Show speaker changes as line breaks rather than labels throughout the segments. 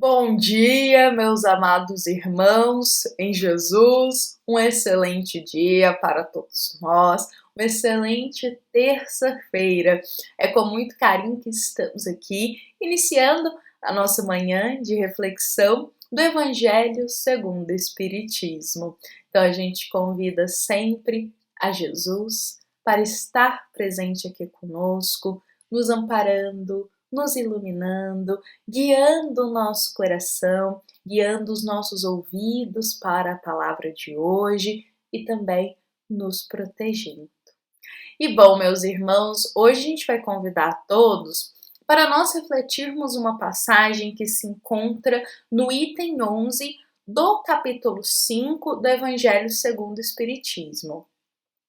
Bom dia, meus amados irmãos em Jesus. Um excelente dia para todos nós. Uma excelente terça-feira. É com muito carinho que estamos aqui, iniciando a nossa manhã de reflexão do Evangelho segundo o Espiritismo. Então a gente convida sempre a Jesus para estar presente aqui conosco, nos amparando, nos iluminando, guiando o nosso coração, guiando os nossos ouvidos para a palavra de hoje e também nos protegendo. E bom, meus irmãos, hoje a gente vai convidar todos para nós refletirmos uma passagem que se encontra no item 11 do capítulo 5 do Evangelho segundo o Espiritismo.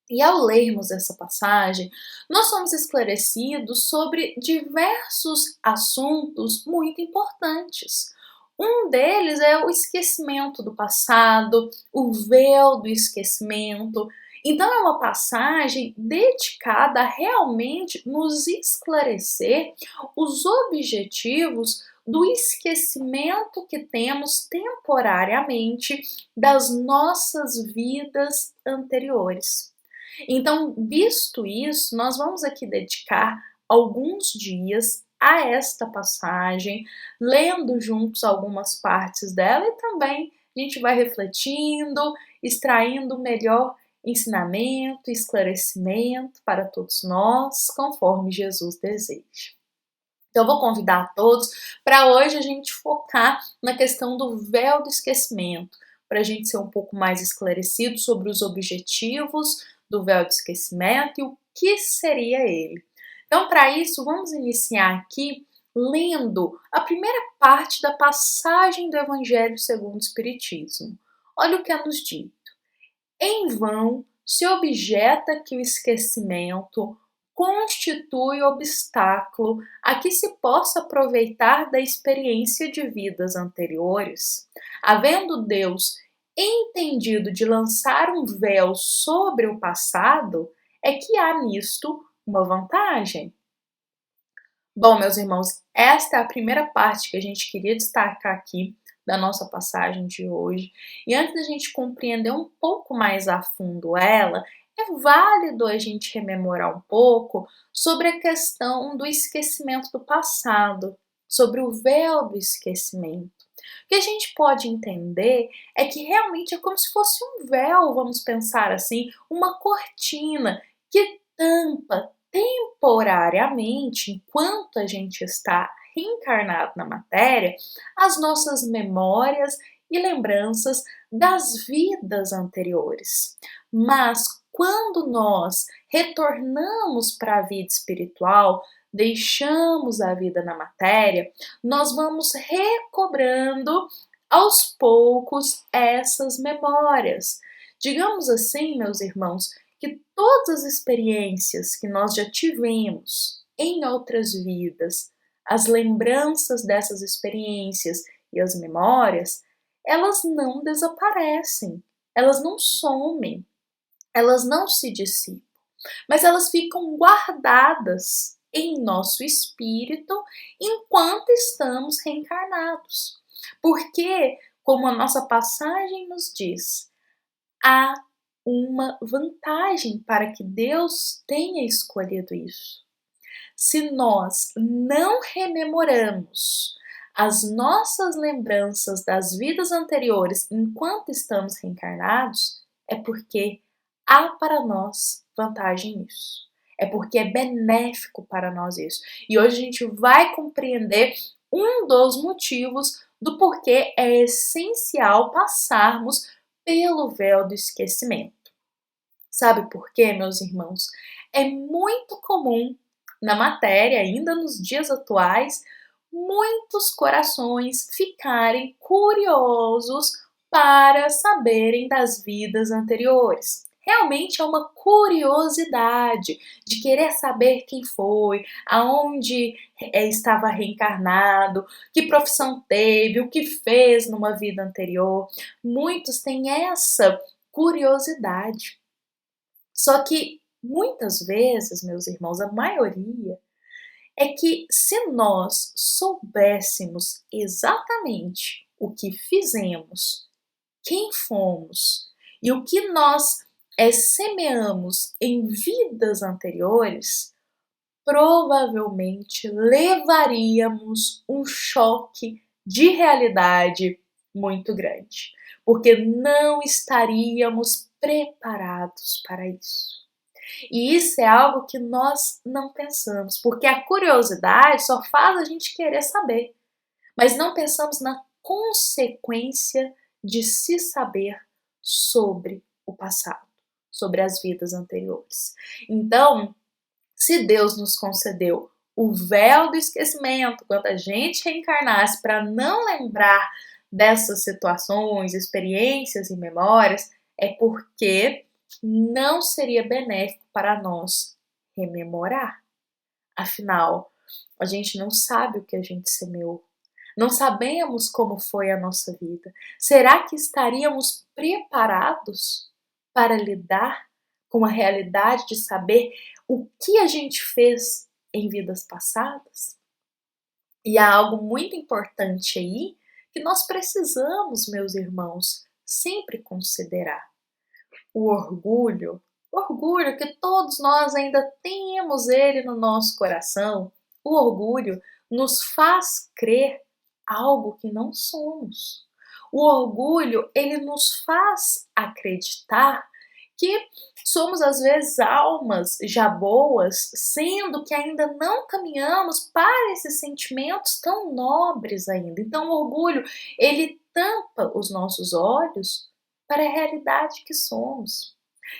E ao lermos essa passagem, nós somos esclarecidos sobre diversos assuntos muito importantes. Um deles é o esquecimento do passado, o véu do esquecimento. Então é uma passagem dedicada a realmente nos esclarecer os objetivos do esquecimento que temos temporariamente das nossas vidas anteriores. Então, visto isso, nós vamos aqui dedicar alguns dias a esta passagem, lendo juntos algumas partes dela e também a gente vai refletindo, extraindo o melhor ensinamento, esclarecimento para todos nós, conforme Jesus deseja. Então, eu vou convidar a todos para hoje a gente focar na questão do véu do esquecimento, para a gente ser um pouco mais esclarecido sobre os objetivos do véu do esquecimento e o que seria ele. Então, para isso, vamos iniciar aqui lendo a primeira parte da passagem do Evangelho segundo o Espiritismo. Olha o que é nos dito. Em vão se objeta que o esquecimento constitui obstáculo a que se possa aproveitar da experiência de vidas anteriores, havendo Deus entendido de lançar um véu sobre o passado, é que há nisto uma vantagem. Bom, meus irmãos, esta é a primeira parte que a gente queria destacar aqui da nossa passagem de hoje. E antes da gente compreender um pouco mais a fundo ela, é válido a gente rememorar um pouco sobre a questão do esquecimento do passado, sobre o véu do esquecimento. O que a gente pode entender é que realmente é como se fosse um véu, vamos pensar assim, uma cortina que tampa temporariamente, enquanto a gente está reencarnado na matéria, as nossas memórias e lembranças das vidas anteriores. Mas quando nós retornamos para a vida espiritual, deixamos a vida na matéria, nós vamos recobrando aos poucos essas memórias. Digamos assim, meus irmãos, que todas as experiências que nós já tivemos em outras vidas, as lembranças dessas experiências e as memórias, elas não desaparecem, elas não somem, elas não se dissipam, mas elas ficam guardadas em nosso espírito enquanto estamos reencarnados. Porque, como a nossa passagem nos diz, há uma vantagem para que Deus tenha escolhido isso. Se nós não rememoramos as nossas lembranças das vidas anteriores enquanto estamos reencarnados, é porque há para nós vantagem nisso. É porque é benéfico para nós isso. E hoje a gente vai compreender um dos motivos do porquê é essencial passarmos pelo véu do esquecimento. Sabe por quê, meus irmãos? É muito comum na matéria, ainda nos dias atuais, muitos corações ficarem curiosos para saberem das vidas anteriores. Realmente é uma curiosidade de querer saber quem foi, aonde estava reencarnado, que profissão teve, o que fez numa vida anterior. Muitos têm essa curiosidade. Só que muitas vezes, meus irmãos, a maioria, é que se nós soubéssemos exatamente o que fizemos, quem fomos e o que nós semeamos em vidas anteriores, provavelmente levaríamos um choque de realidade muito grande, porque não estaríamos preparados para isso. E isso é algo que nós não pensamos, porque a curiosidade só faz a gente querer saber, mas não pensamos na consequência de se saber sobre o passado, sobre as vidas anteriores. Então, se Deus nos concedeu o véu do esquecimento quando a gente reencarnasse para não lembrar dessas situações, experiências e memórias, é porque não seria benéfico para nós rememorar. Afinal, a gente não sabe o que a gente semeou. Não sabemos como foi a nossa vida. Será que estaríamos preparados para lidar com a realidade de saber o que a gente fez em vidas passadas? E há algo muito importante aí que nós precisamos, meus irmãos, sempre considerar. O orgulho que todos nós ainda temos ele no nosso coração, o orgulho nos faz crer algo que não somos. O orgulho, ele nos faz acreditar que somos às vezes almas já boas, sendo que ainda não caminhamos para esses sentimentos tão nobres ainda. Então, o orgulho, ele tampa os nossos olhos para a realidade que somos.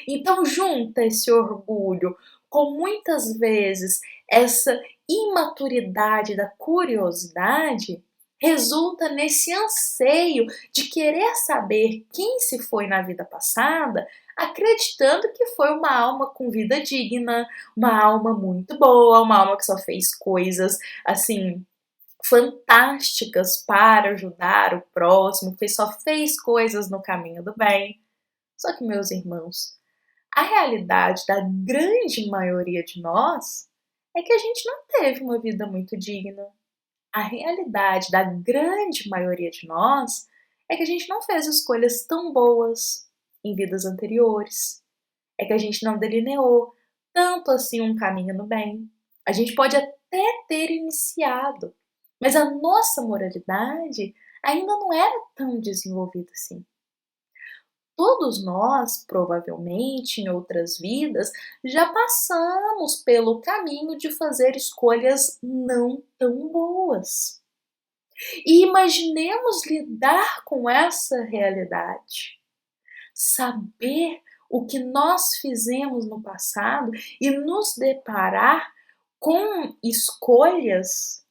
Então, junta esse orgulho com muitas vezes essa imaturidade da curiosidade, resulta nesse anseio de querer saber quem se foi na vida passada, acreditando que foi uma alma com vida digna, uma alma muito boa, uma alma que só fez coisas assim fantásticas para ajudar o próximo, que só fez coisas no caminho do bem. Só que, meus irmãos, a realidade da grande maioria de nós é que a gente não teve uma vida muito digna. A realidade da grande maioria de nós é que a gente não fez escolhas tão boas em vidas anteriores. É que a gente não delineou tanto assim um caminho no bem. A gente pode até ter iniciado, mas a nossa moralidade ainda não era tão desenvolvida assim. Todos nós, provavelmente, em outras vidas, já passamos pelo caminho de fazer escolhas não tão boas. E imaginemos lidar com essa realidade. Saber o que nós fizemos no passado e nos deparar com escolhas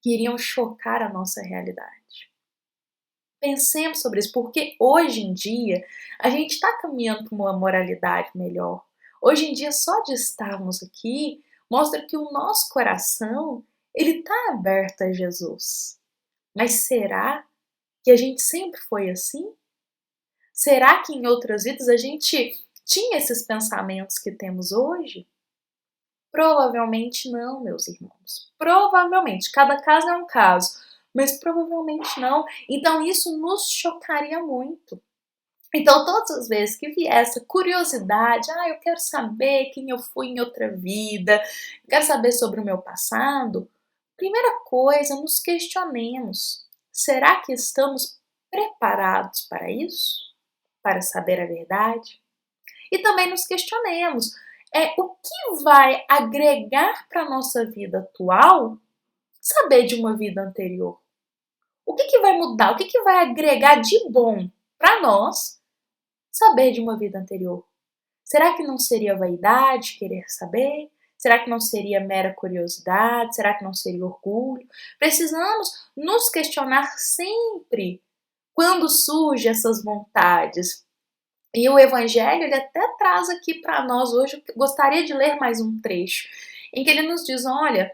que iriam chocar a nossa realidade. Pensemos sobre isso, porque hoje em dia a gente está caminhando para uma moralidade melhor. Hoje em dia, só de estarmos aqui, mostra que o nosso coração ele está aberto a Jesus. Mas será que a gente sempre foi assim? Será que em outras vidas a gente tinha esses pensamentos que temos hoje? Provavelmente não, meus irmãos. Provavelmente. Cada caso é um caso, mas provavelmente não. Então isso nos chocaria muito. Então, todas as vezes que vier essa curiosidade, eu quero saber quem eu fui em outra vida, quero saber sobre o meu passado, primeira coisa, nos questionemos. Será que estamos preparados para isso? Para saber a verdade? E também nos questionemos, o que vai agregar para a nossa vida atual saber de uma vida anterior? O que vai mudar? O que vai agregar de bom para nós saber de uma vida anterior? Será que não seria vaidade querer saber? Será que não seria mera curiosidade? Será que não seria orgulho? Precisamos nos questionar sempre quando surgem essas vontades. E o Evangelho ele até traz aqui para nós hoje, eu gostaria de ler mais um trecho, em que ele nos diz, olha,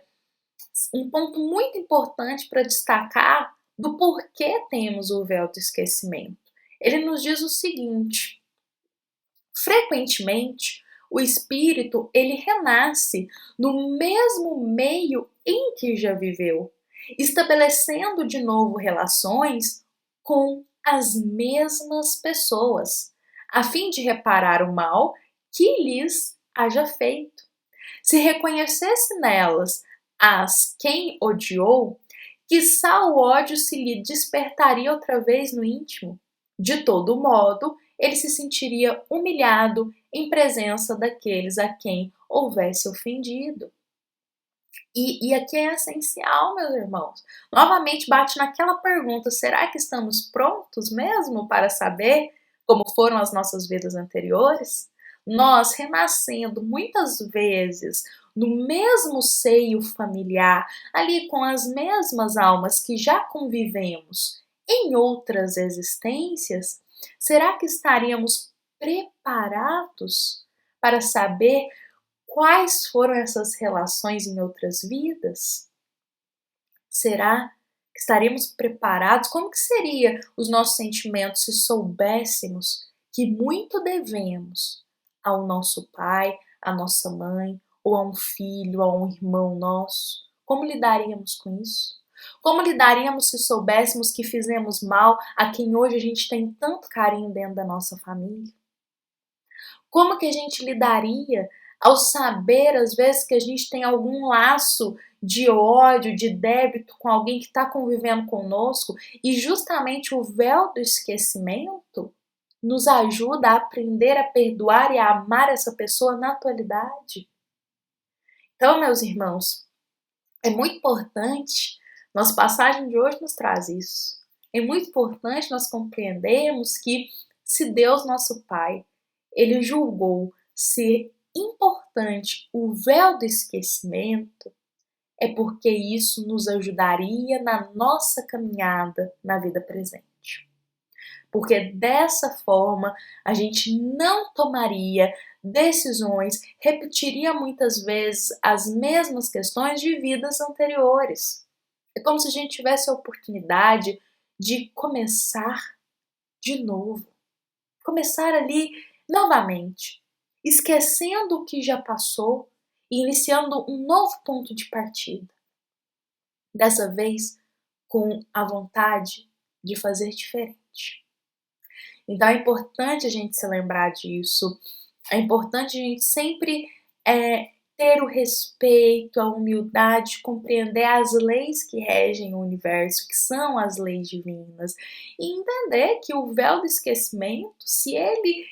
um ponto muito importante para destacar do porquê temos o véu do esquecimento. Ele nos diz o seguinte: frequentemente, O espírito, ele renasce no mesmo meio em que já viveu, estabelecendo de novo relações com as mesmas pessoas, a fim de reparar o mal que lhes haja feito. Se reconhecesse nelas as quem odiou, quiçá o ódio se lhe despertaria outra vez no íntimo. De todo modo, ele se sentiria humilhado em presença daqueles a quem houvesse ofendido. E aqui é essencial, meus irmãos. Novamente bate naquela pergunta: será que estamos prontos mesmo para saber como foram as nossas vidas anteriores? Nós renascendo muitas vezes no mesmo seio familiar, ali com as mesmas almas que já convivemos em outras existências, será que estaríamos preparados para saber quais foram essas relações em outras vidas? Será que estaremos preparados? Como que seria os nossos sentimentos se soubéssemos que muito devemos ao nosso pai, à nossa mãe, ou a um filho, a um irmão nosso? Como lidaríamos com isso? Como lidaríamos se soubéssemos que fizemos mal a quem hoje a gente tem tanto carinho dentro da nossa família? Como que a gente lidaria ao saber, às vezes, que a gente tem algum laço de ódio, de débito com alguém que está convivendo conosco e justamente o véu do esquecimento nos ajuda a aprender a perdoar e a amar essa pessoa na atualidade? Então, meus irmãos, é muito importante, nossa passagem de hoje nos traz isso. É muito importante nós compreendermos que se Deus, nosso Pai, ele julgou ser importante o véu do esquecimento, é porque isso nos ajudaria na nossa caminhada na vida presente. Porque dessa forma a gente não tomaria decisões, repetiria muitas vezes as mesmas questões de vidas anteriores. É como se a gente tivesse a oportunidade de começar de novo. Começar ali novamente, esquecendo o que já passou e iniciando um novo ponto de partida. Dessa vez, com a vontade de fazer diferente. Então é importante a gente se lembrar disso, é importante a gente sempre ter o respeito, a humildade, de compreender as leis que regem o universo, que são as leis divinas, e entender que o véu do esquecimento, se ele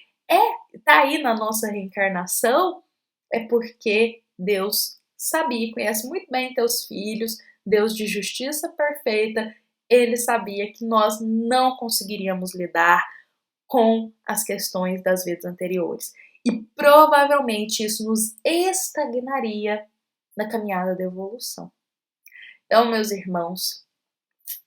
está aí na nossa reencarnação, é porque Deus sabia, conhece muito bem teus filhos, Deus de justiça perfeita, ele sabia que nós não conseguiríamos lidar com as questões das vidas anteriores. E provavelmente isso nos estagnaria na caminhada da evolução. Então, meus irmãos,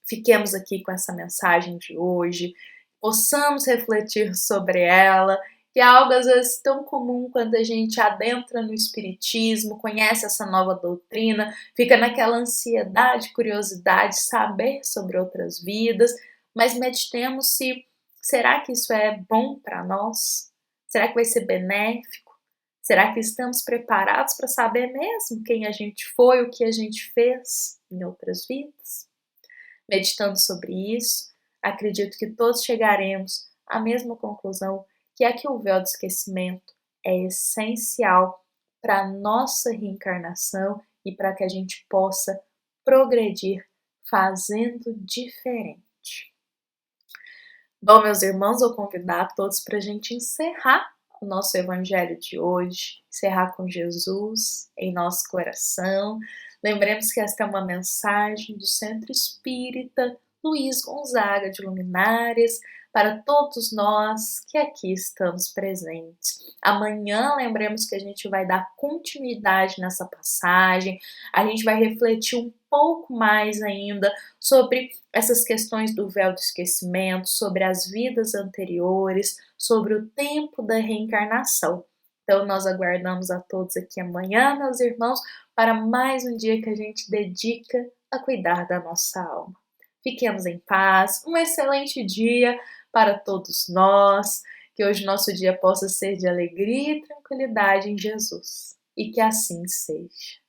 fiquemos aqui com essa mensagem de hoje, possamos refletir sobre ela, que é algo às vezes tão comum quando a gente adentra no espiritismo, conhece essa nova doutrina, fica naquela ansiedade, curiosidade, saber sobre outras vidas, mas meditemos se será que isso é bom para nós? Será que vai ser benéfico? Será que estamos preparados para saber mesmo quem a gente foi, o que a gente fez em outras vidas? Meditando sobre isso, acredito que todos chegaremos à mesma conclusão, que é que o véu do esquecimento é essencial para a nossa reencarnação e para que a gente possa progredir fazendo diferente. Bom, meus irmãos, vou convidar todos para a gente encerrar o nosso evangelho de hoje, encerrar com Jesus em nosso coração. Lembremos que esta é uma mensagem do Centro Espírita Luiz Gonzaga de Luminares para todos nós que aqui estamos presentes. Amanhã, lembremos que a gente vai dar continuidade nessa passagem, a gente vai refletir um pouco mais ainda sobre essas questões do véu do esquecimento, sobre as vidas anteriores, sobre o tempo da reencarnação. Então, nós aguardamos a todos aqui amanhã, meus irmãos, para mais um dia que a gente dedica a cuidar da nossa alma. Fiquemos em paz, um excelente dia para todos nós, Que hoje nosso dia possa ser de alegria e tranquilidade em Jesus. E que assim seja.